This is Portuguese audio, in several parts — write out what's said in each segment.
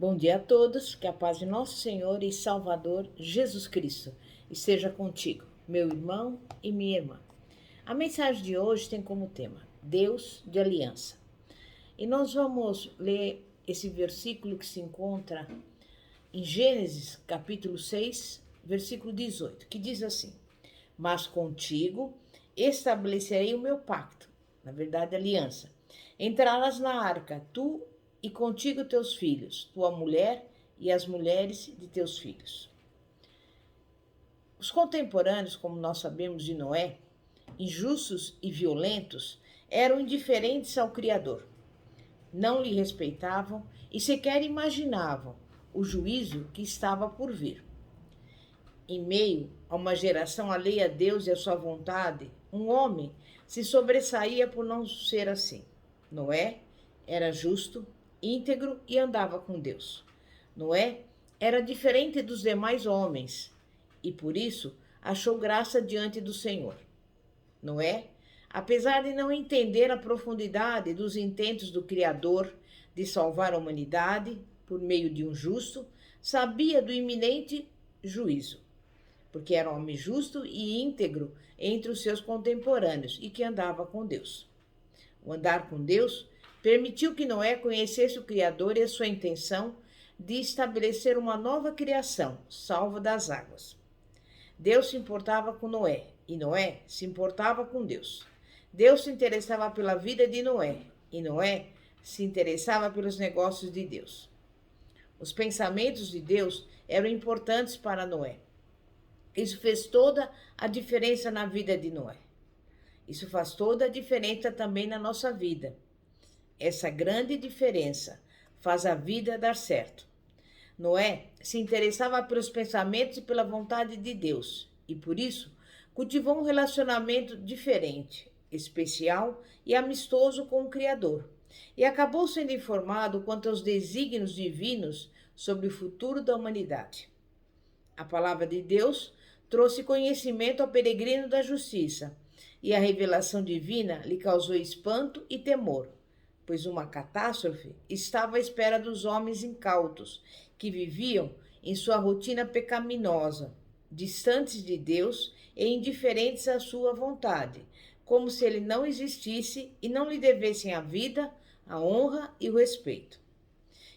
Bom dia a todos, que a paz de nosso Senhor e Salvador Jesus Cristo esteja contigo, meu irmão e minha irmã. A mensagem de hoje tem como tema Deus de Aliança. E nós vamos ler esse versículo que se encontra em Gênesis capítulo 6, versículo 18, que diz assim: Mas contigo estabelecerei o meu pacto, na verdade aliança. Entrarás na arca, tu e contigo teus filhos, tua mulher e as mulheres de teus filhos. Os contemporâneos, como nós sabemos de Noé, injustos e violentos, eram indiferentes ao Criador. Não lhe respeitavam e sequer imaginavam o juízo que estava por vir. Em meio a uma geração alheia a Deus e a sua vontade, um homem se sobressaía por não ser assim. Noé era justo, íntegro e andava com Deus. Noé era diferente dos demais homens e, por isso, achou graça diante do Senhor. Noé, apesar de não entender a profundidade dos intentos do Criador de salvar a humanidade por meio de um justo, sabia do iminente juízo, porque era um homem justo e íntegro entre os seus contemporâneos e que andava com Deus. O andar com Deus permitiu que Noé conhecesse o Criador e a sua intenção de estabelecer uma nova criação, salva das águas. Deus se importava com Noé e Noé se importava com Deus. Deus se interessava pela vida de Noé e Noé se interessava pelos negócios de Deus. Os pensamentos de Deus eram importantes para Noé. Isso fez toda a diferença na vida de Noé. Isso faz toda a diferença também na nossa vida. Essa grande diferença faz a vida dar certo. Noé se interessava pelos pensamentos e pela vontade de Deus e, por isso, cultivou um relacionamento diferente, especial e amistoso com o Criador, e acabou sendo informado quanto aos desígnios divinos sobre o futuro da humanidade. A palavra de Deus trouxe conhecimento ao peregrino da justiça, e a revelação divina lhe causou espanto e temor, pois uma catástrofe estava à espera dos homens incautos, que viviam em sua rotina pecaminosa, distantes de Deus e indiferentes à sua vontade, como se ele não existisse e não lhe devessem a vida, a honra e o respeito.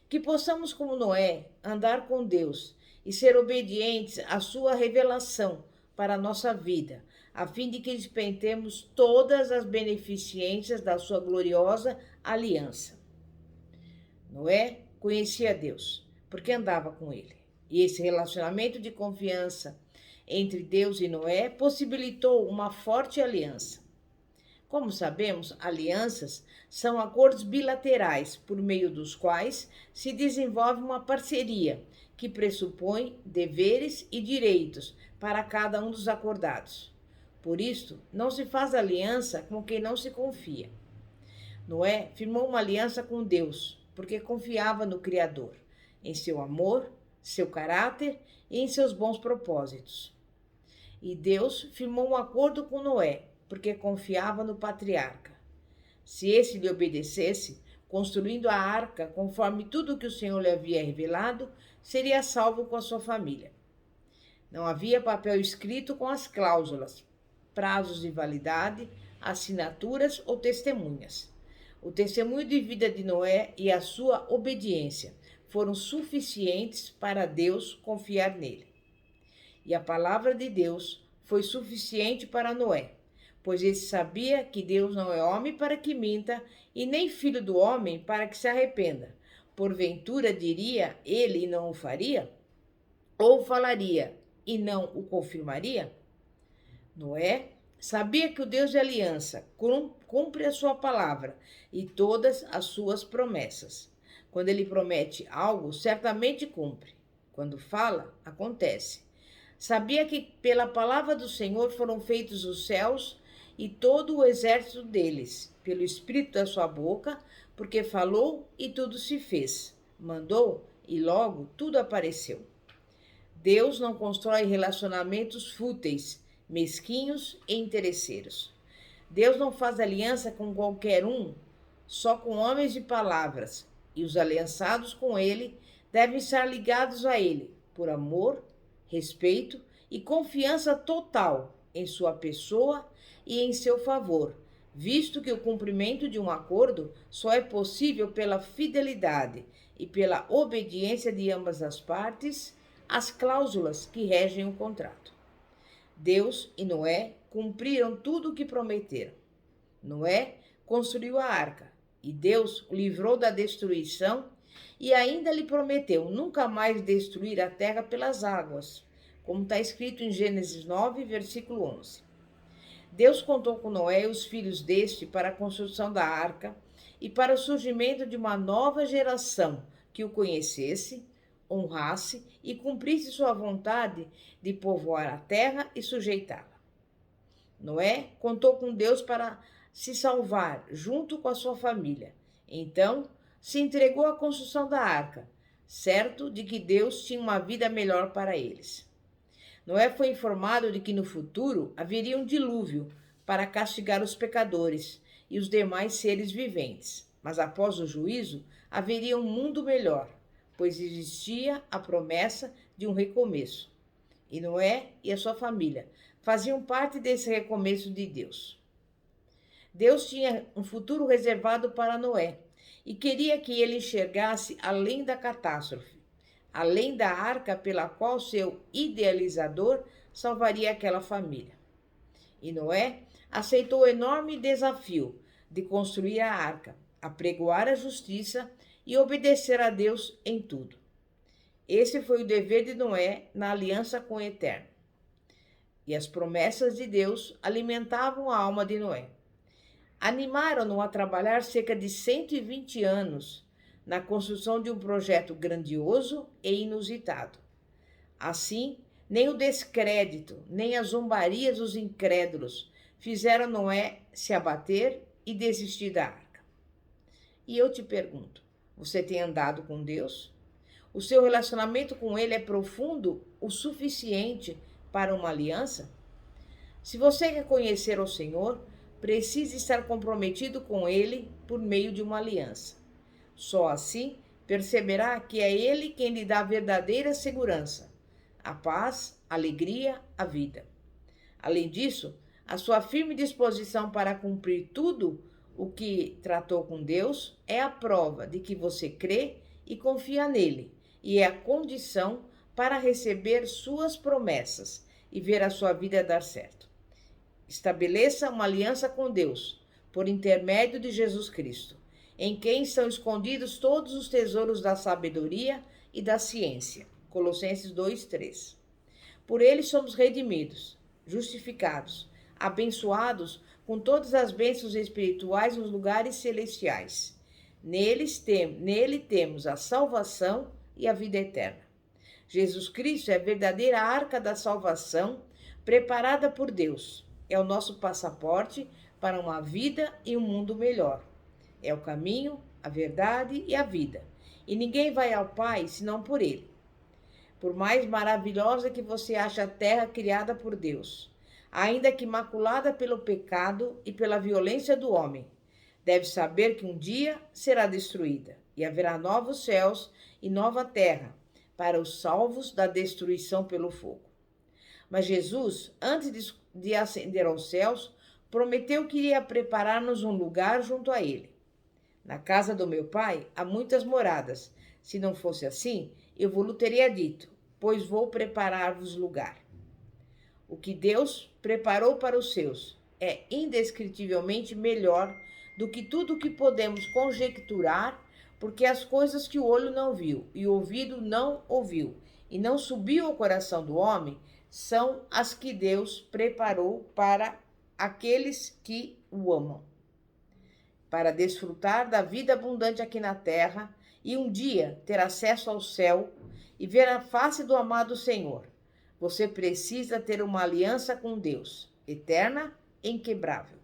Que possamos, como Noé, andar com Deus e ser obedientes à sua revelação para a nossa vida, a fim de que experimentemos todas as beneficências da sua gloriosa aliança. Noé conhecia Deus, porque andava com ele. E esse relacionamento de confiança entre Deus e Noé possibilitou uma forte aliança. Como sabemos, alianças são acordos bilaterais por meio dos quais se desenvolve uma parceria que pressupõe deveres e direitos para cada um dos acordados. Por isso, não se faz aliança com quem não se confia. Noé firmou uma aliança com Deus, porque confiava no Criador, em seu amor, seu caráter e em seus bons propósitos. E Deus firmou um acordo com Noé, porque confiava no patriarca. Se esse lhe obedecesse, construindo a arca conforme tudo o que o Senhor lhe havia revelado, seria salvo com a sua família. Não havia papel escrito com as cláusulas, prazos de validade, assinaturas ou testemunhas. O testemunho de vida de Noé e a sua obediência foram suficientes para Deus confiar nele. E a palavra de Deus foi suficiente para Noé, pois ele sabia que Deus não é homem para que minta, e nem filho do homem para que se arrependa. Porventura diria ele e não o faria? Ou falaria e não o confirmaria? Noé sabia que o Deus de aliança cumpre a sua palavra e todas as suas promessas. Quando ele promete algo, certamente cumpre. Quando fala, acontece. Sabia que pela palavra do Senhor foram feitos os céus e todo o exército deles, pelo espírito da sua boca, porque falou e tudo se fez. Mandou e logo tudo apareceu. Deus não constrói relacionamentos fúteis, mesquinhos e interesseiros. Deus não faz aliança com qualquer um, só com homens de palavras, e os aliançados com ele devem estar ligados a ele por amor, respeito e confiança total em sua pessoa e em seu favor, visto que o cumprimento de um acordo só é possível pela fidelidade e pela obediência de ambas as partes às cláusulas que regem o contrato. Deus e Noé cumpriram tudo o que prometeram. Noé construiu a arca e Deus o livrou da destruição e ainda lhe prometeu nunca mais destruir a terra pelas águas, como está escrito em Gênesis 9, versículo 11. Deus contou com Noé e os filhos deste para a construção da arca e para o surgimento de uma nova geração que o conhecesse, honrasse e cumprisse sua vontade de povoar a terra e sujeitá-la. Noé contou com Deus para se salvar junto com a sua família. Então, se entregou à construção da arca, certo de que Deus tinha uma vida melhor para eles. Noé foi informado de que no futuro haveria um dilúvio para castigar os pecadores e os demais seres viventes. Mas após o juízo, haveria um mundo melhor, pois existia a promessa de um recomeço. E Noé e a sua família faziam parte desse recomeço de Deus. Deus tinha um futuro reservado para Noé e queria que ele enxergasse além da catástrofe, além da arca pela qual seu idealizador salvaria aquela família. E Noé aceitou o enorme desafio de construir a arca, apregoar a justiça e obedecer a Deus em tudo. Esse foi o dever de Noé na aliança com o Eterno. E as promessas de Deus alimentavam a alma de Noé. Animaram-no a trabalhar cerca de 120 anos na construção de um projeto grandioso e inusitado. Assim, nem o descrédito, nem as zombarias dos incrédulos fizeram Noé se abater e desistir da arca. E eu te pergunto, você tem andado com Deus? O seu relacionamento com Ele é profundo o suficiente para uma aliança? Se você quer conhecer o Senhor, precisa estar comprometido com Ele por meio de uma aliança. Só assim perceberá que é Ele quem lhe dá a verdadeira segurança, a paz, a alegria, a vida. Além disso, a sua firme disposição para cumprir tudo o que tratou com Deus é a prova de que você crê e confia nele, e é a condição para receber suas promessas e ver a sua vida dar certo. Estabeleça uma aliança com Deus, por intermédio de Jesus Cristo, em quem estão escondidos todos os tesouros da sabedoria e da ciência. Colossenses 2:3. Por ele somos redimidos, justificados, abençoados com todas as bênçãos espirituais nos lugares celestiais. Nele temos a salvação e a vida eterna. Jesus Cristo é a verdadeira arca da salvação preparada por Deus. É o nosso passaporte para uma vida e um mundo melhor. É o caminho, a verdade e a vida. E ninguém vai ao Pai senão por Ele. Por mais maravilhosa que você ache a terra criada por Deus, ainda que maculada pelo pecado e pela violência do homem, deve saber que um dia será destruída e haverá novos céus e nova terra para os salvos da destruição pelo fogo. Mas Jesus, antes de ascender aos céus, prometeu que iria preparar-nos um lugar junto a Ele. Na casa do meu Pai há muitas moradas. Se não fosse assim, eu vos teria dito, pois vou preparar-vos lugar. O que Deus preparou para os seus é indescritivelmente melhor do que tudo o que podemos conjecturar, porque as coisas que o olho não viu e o ouvido não ouviu e não subiu ao coração do homem são as que Deus preparou para aqueles que o amam, para desfrutar da vida abundante aqui na terra e um dia ter acesso ao céu e ver a face do amado Senhor. Você precisa ter uma aliança com Deus, eterna e inquebrável.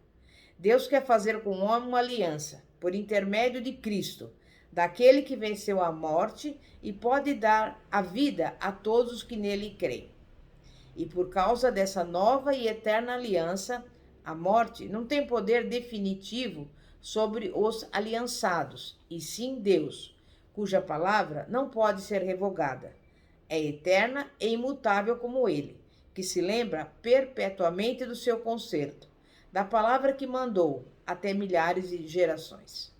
Deus quer fazer com o homem uma aliança, por intermédio de Cristo, daquele que venceu a morte e pode dar a vida a todos os que nele creem. E por causa dessa nova e eterna aliança, a morte não tem poder definitivo sobre os aliançados, e sim Deus, cuja palavra não pode ser revogada. É eterna e imutável como ele, que se lembra perpetuamente do seu concerto, da palavra que mandou até milhares de gerações.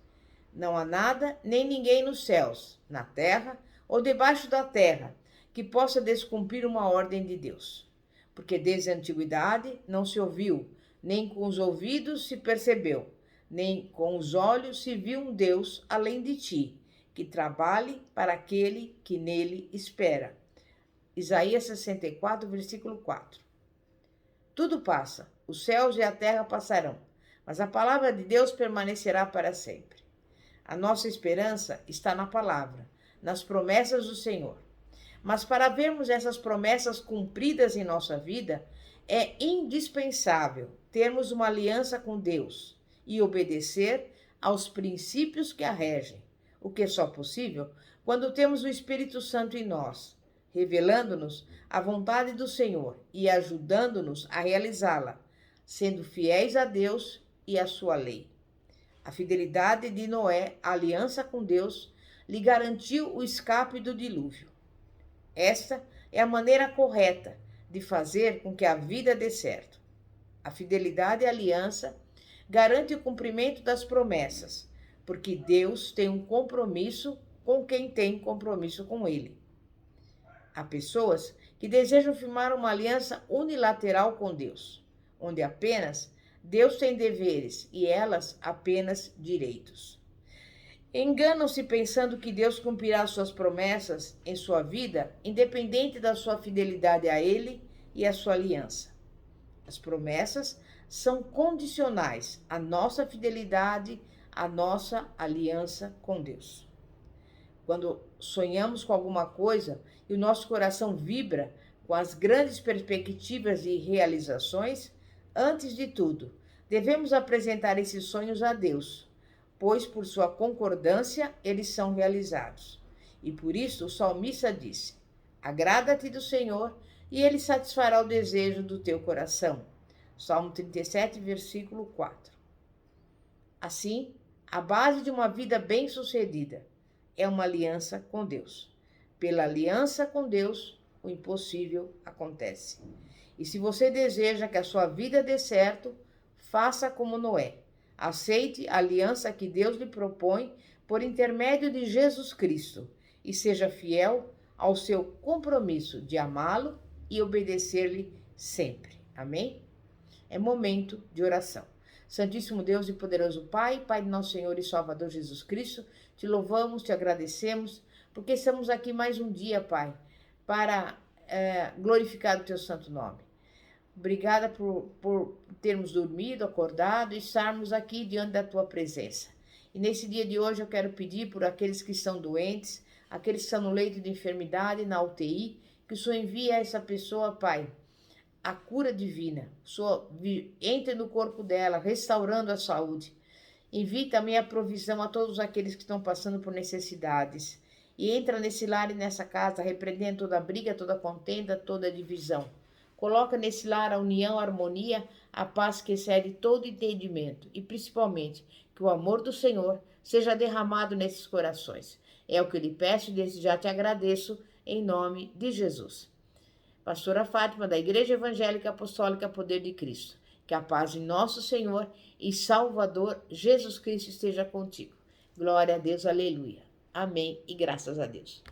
Não há nada nem ninguém nos céus, na terra ou debaixo da terra que possa descumprir uma ordem de Deus. Porque desde a antiguidade não se ouviu, nem com os ouvidos se percebeu, nem com os olhos se viu um Deus além de ti, que trabalhe para aquele que nele espera. Isaías 64, versículo 4. Tudo passa, os céus e a terra passarão, mas a palavra de Deus permanecerá para sempre. A nossa esperança está na palavra, nas promessas do Senhor. Mas para vermos essas promessas cumpridas em nossa vida, é indispensável termos uma aliança com Deus e obedecer aos princípios que a regem, o que é só possível quando temos o Espírito Santo em nós, revelando-nos a vontade do Senhor e ajudando-nos a realizá-la, sendo fiéis a Deus e à sua lei. A fidelidade de Noé, a aliança com Deus, lhe garantiu o escape do dilúvio. Esta é a maneira correta de fazer com que a vida dê certo. A fidelidade à aliança garante o cumprimento das promessas, porque Deus tem um compromisso com quem tem compromisso com Ele. Há pessoas que desejam firmar uma aliança unilateral com Deus, onde apenas Deus tem deveres e elas apenas direitos. Enganam-se pensando que Deus cumprirá suas promessas em sua vida, independente da sua fidelidade a Ele e à sua aliança. As promessas são condicionais à nossa fidelidade, à nossa aliança com Deus. Quando sonhamos com alguma coisa e o nosso coração vibra com as grandes perspectivas e realizações, antes de tudo, devemos apresentar esses sonhos a Deus, pois por sua concordância eles são realizados. E por isso o salmista disse: agrada-te do Senhor e ele satisfará o desejo do teu coração. Salmo 37, versículo 4. Assim, a base de uma vida bem-sucedida é uma aliança com Deus. Pela aliança com Deus, o impossível acontece. E se você deseja que a sua vida dê certo, faça como Noé. Aceite a aliança que Deus lhe propõe por intermédio de Jesus Cristo e seja fiel ao seu compromisso de amá-lo e obedecer-lhe sempre. Amém? É momento de oração. Santíssimo Deus e poderoso Pai, Pai de nosso Senhor e Salvador Jesus Cristo, te louvamos, te agradecemos, porque estamos aqui mais um dia, Pai, para glorificar o teu santo nome. Obrigada por termos dormido, acordado e estarmos aqui diante da tua presença. E nesse dia de hoje eu quero pedir por aqueles que estão doentes, aqueles que estão no leito de enfermidade, na UTI, que o Senhor envie a essa pessoa, Pai, a cura divina. O Senhor entre no corpo dela, restaurando a saúde. Envie também a provisão a todos aqueles que estão passando por necessidades. E entra nesse lar e nessa casa, repreendendo toda briga, toda contenda, toda divisão. Coloca nesse lar a união, a harmonia, a paz que excede todo entendimento. E principalmente, que o amor do Senhor seja derramado nesses corações. É o que eu lhe peço e desde já te agradeço, em nome de Jesus. Pastora Fátima, da Igreja Evangélica Apostólica Poder de Cristo. Que a paz de nosso Senhor e Salvador Jesus Cristo esteja contigo. Glória a Deus, aleluia. Amém e graças a Deus.